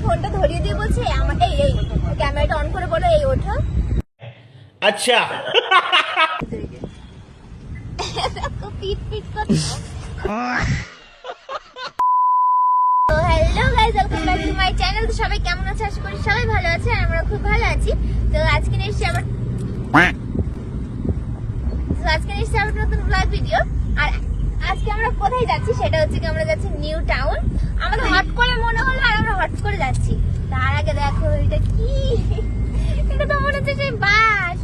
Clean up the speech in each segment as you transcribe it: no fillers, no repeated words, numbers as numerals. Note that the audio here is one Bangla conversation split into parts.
ফোনটা ধরিয়ে দিয়ে বলছে আমাকে এই ক্যামেরাটা অন করে বলো এই ওঠো। আচ্ছা পিট পিট করছে। তো hello guys, welcome back to my channel. তো সবাই কেমন আছে? আশা করি সবাই ভালো আছে, আর আমরা খুব ভালো আছি। তো আজকে এসেছি আবার নতুন ব্লগ ভিডিও। আর আজকে আমরা কোথায় যাচ্ছি সেটা হচ্ছে কি, আমরা যাচ্ছি নিউ টাউন। আমাদের হট করে মনে হলো আর আমরা হট করে যাচ্ছি। তার আগে দেখো এটা কি, এটা তো মনে হচ্ছে সেই বাঁশ।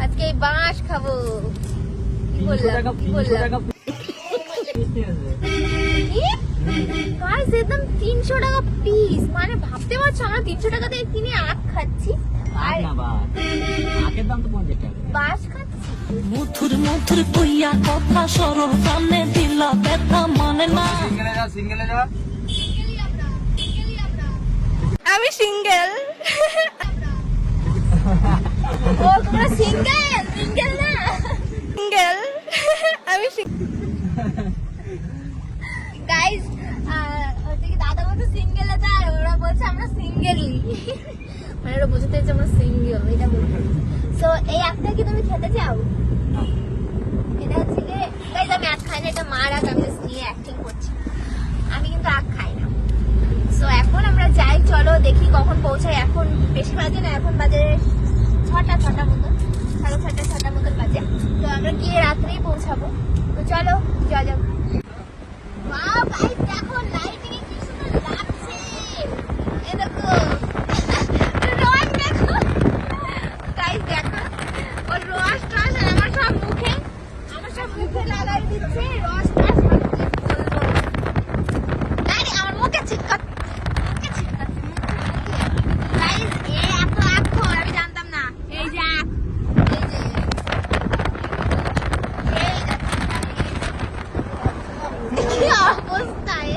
আজকে এই বাঁশ খাবো। কি বললাম গাইস, একদম 300 টাকা পিস। মানে ভাবতে পারছো আমরা 300 টাকা দিয়ে কিনে আখ খাচ্ছি আর বাঁশ খাচ্ছি। মুথুর মুথুর কইয়া কথা সরল সামনে দিলা ব্যথা মানে না। আমি সিঙ্গেল। ও তোমরা সিঙ্গেল? সিঙ্গেল না, সিঙ্গেল। আমি গাইস হচ্ছে কি, দাদা বলছে সিঙ্গেল আছে আর ওরা বলছে আমরা সিঙ্গেলই। মানে ওরা বুঝতে চাইছে আমরা সিঙ্গেল, এটা বলছে। সো এই আখটা কি তুমি খেতে চাও? এটা হচ্ছে কি গাইস, আমি আখ খাই না, এটা মার আখ, আমি জাস্ট নিয়ে অ্যাক্টিং করছি। আমি কিন্তু আখ খাই না। সো এখন আমরা যাই, চলো দেখি কখন পৌঁছাই। এখন বেশি বাজে না, এখন বাজে 6টা মতো, 6:30 মতো বাজে। তো আমরা গিয়ে রাত্রেই পৌঁছাবো। তো চলো যাওয়া যাক। ওয়াও গাইস, দেখো লাইটিং এ কি সুন্দর লাগছে। এই দেখো রং, দেখো গাইস, দেখো ওর রস টস আর আমার সব মুখে লাগাই দিচ্ছে রস টস। আরে আমার মুখে ছিটকাচ্ছে। গাইস এই এত আখ খোর, আমি জানতাম না। এই যে আখ, কি অবস্থায়,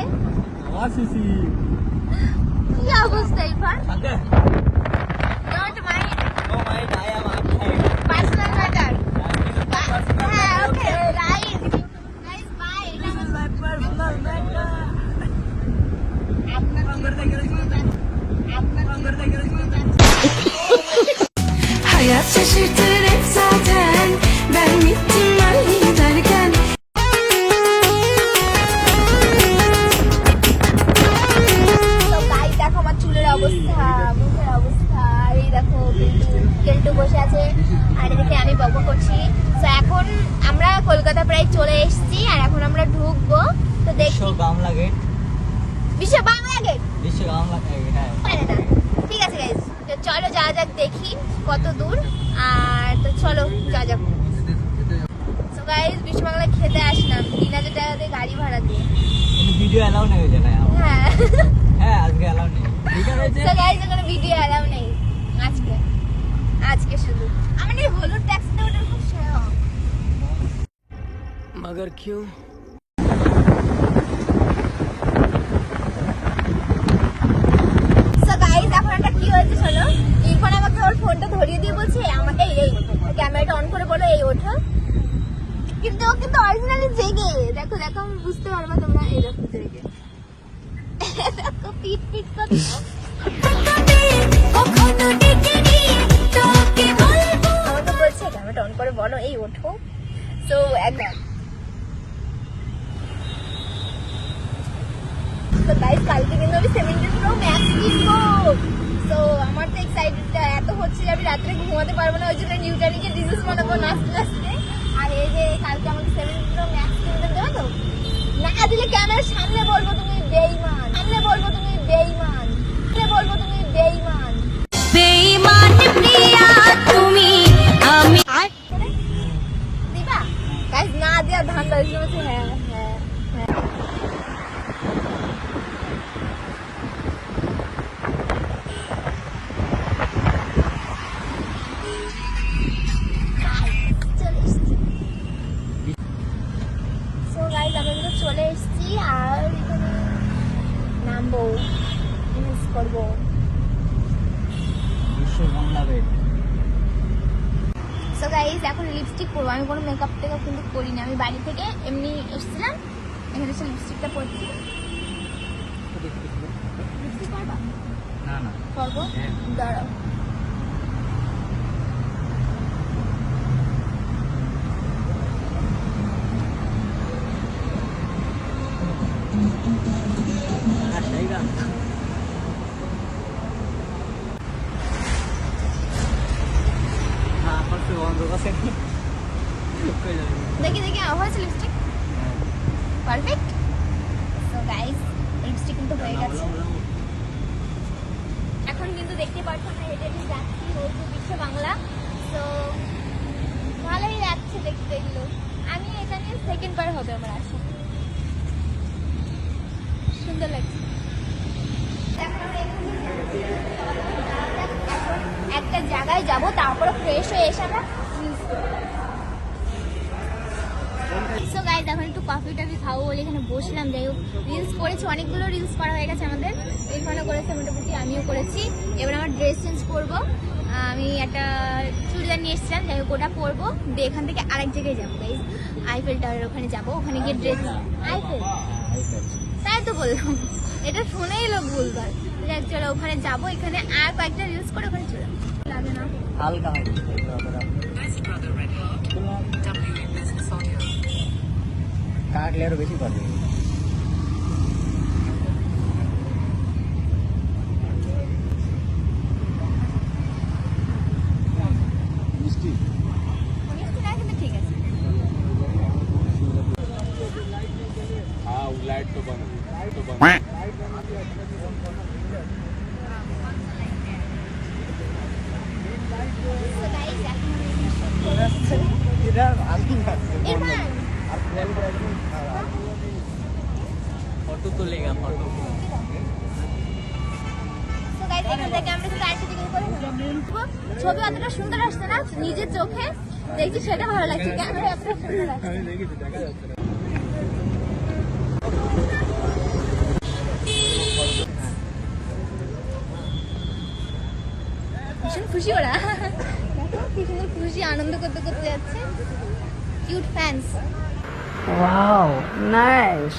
কি অবস্থায় ভাই। Not mine. Personal matter. হ্যাঁ, okay, guys, bye. এটা আমার personal matter. Hayat şaşırtır hep zaten. Ben bittim ben giderken. তো গাইস দেখো আমার চুলের অবস্থা, মুখের অবস্থা। এই দেখো কেলটু বসে আছে আর এদিকে আমি বকবক করছি। তো এখন আমরা কলকাতা প্রায় চলে এসেছি আর এখন আমরা ঢুকবো। তো দেখি বাংলা গেট, বিশ্ব বাংলা গেট, হ্যাঁ। ঠিক আছে গাইস, তো চলো যাওয়া যাক, দেখি কত দূর। আর তো চলো যাওয়া যাক। তো গাইস বিশ্ব বাংলা খেতে আসলাম 3000 টাকা দিয়ে গাড়ি ভাড়া দিয়ে। ভিডিও অ্যালাউ নেই জানা। হ্যাঁ হ্যাঁ, আজকে অ্যালাউ নেই। ভিডিও রয়েছে। তো গাইস এখানে ভিডিও অ্যালাউ নেই আজকে শুধু আমাদের হলুদ ট্যাক্সিতে ওঠার খুব শখ। मगर क्यों? সো গাইস এখন একটা কি হয়েছে শোনো, ইরফান আমাকে ওর ফোনটা ধরিয়ে দিয়ে বলছে আমাকে এই ক্যামেরাটা অন করে বলো এই ওঠো। কিন্তু ও কিন্তু অরিজিনালি জেগে। দেখো আমি বুঝতে পারবা তোমরা। এই দেখো জেগে, দেখো পিট পিট করছে। আমাকে বলছে ক্যামেরাটা অন করে বলো এই ওঠো। সো একদম তো গাইস কালকে কিন্তু আমি 17 Pro Max কিনবো। সো আমার তো এক্সাইটেড এত হচ্ছে যে আমি রাত্রে ঘুমাতে পারবো না, ওই জন্য নিউটানিকে ডিজিজ বানাবো নাচতে নাচতে। আর এই যে কালকে আমাকে 17 Pro Max কিনতে দেবে, তো না দিলে ক্যামেরার সামনে বলবো তুমি বেঈমান, বেঈমান প্রিয়া তুমি আমি। দিবা গাইস? না দেওয়ার ধান্দা হচ্ছে। হ্যাঁ চলে এসছি আর এখানে নামবো, মিস করবো। সো গাইস এখন লিপস্টিক করবো। আমি কোনো মেকআপ টেকআপ কিন্তু করি না, আমি বাড়ি থেকে এমনি এসেছিলাম, এখানে এসে লিপস্টিকটা পরছি। লিপস্টিক পারবা? না না করবো? হ্যাঁ। দাঁড়াও। সেই গান হ্যাঁ করতে বন্ধ করছে কই যাবে দেখি দেখি হয়েছে lipstick perfect. So guys lipstick কিন্তু হয়ে গেছে। এখন কিন্তু দেখতে পাচ্ছ আমরা হেঁটে হেঁটে যাচ্ছি রোজু বিশ্ব বাংলা। তো ভালোই লাগছে দেখতে এগুলো। আমি এটা নিয়ে সেকেন্ড বার হবে আমার আসা। সুন্দর লাগছে। এখন আমরা এখন একটা জায়গায় যাব, তারপরে ফ্রেশ হয়ে এসে আমরা সো গাইস এখন একটু কফি টফি খাবো বলে এখানে বসলাম। যাই হোক রিলস করেছি, অনেকগুলো রিলস করা হয়ে গেছে আমাদের। এখানে করেছে মোটামুটি, আমিও করেছি। এবার আমার ড্রেস চেঞ্জ করবো। আমি একটা চুড়িদার নিয়ে এসেছিলাম, যাই হোক ওটা পরবো। দিয়ে এখান থেকে আরেক জায়গায় যাবো গাইস, আইফেল টাওয়ারের ওখানে যাবো। ওখানে গিয়ে ড্রেস আইফেল তাই তো বললাম, এটা শুনেই লোক ভুলবার। যাক চলো ওখানে যাবো, এখানে আর কয়েকটা রিলস করে ওখানে চলে লাগে না। হালকা হবে কাটলে আরো বেশি পাবে মিষ্টি মিষ্টি না কিন্তু ঠিক আছে। So guys, এখন इधर आलती ইরফান, फोटो तो लेगा फोटो so guys, এখান থেকে আমরা কিন্তু আরেকটা দিকে করে ছবি অতটা সুন্দর আসছে না নিজের চোখে, দেখছি সেটা ভালো লাগছে। ক্যামেরা এতটা সুন্দর আসছে। ভীষণ খুশি ওরা, দেখো কি সুন্দর খুশি আনন্দ করতে করতে যাচ্ছে। Cute fans. Wow, nice.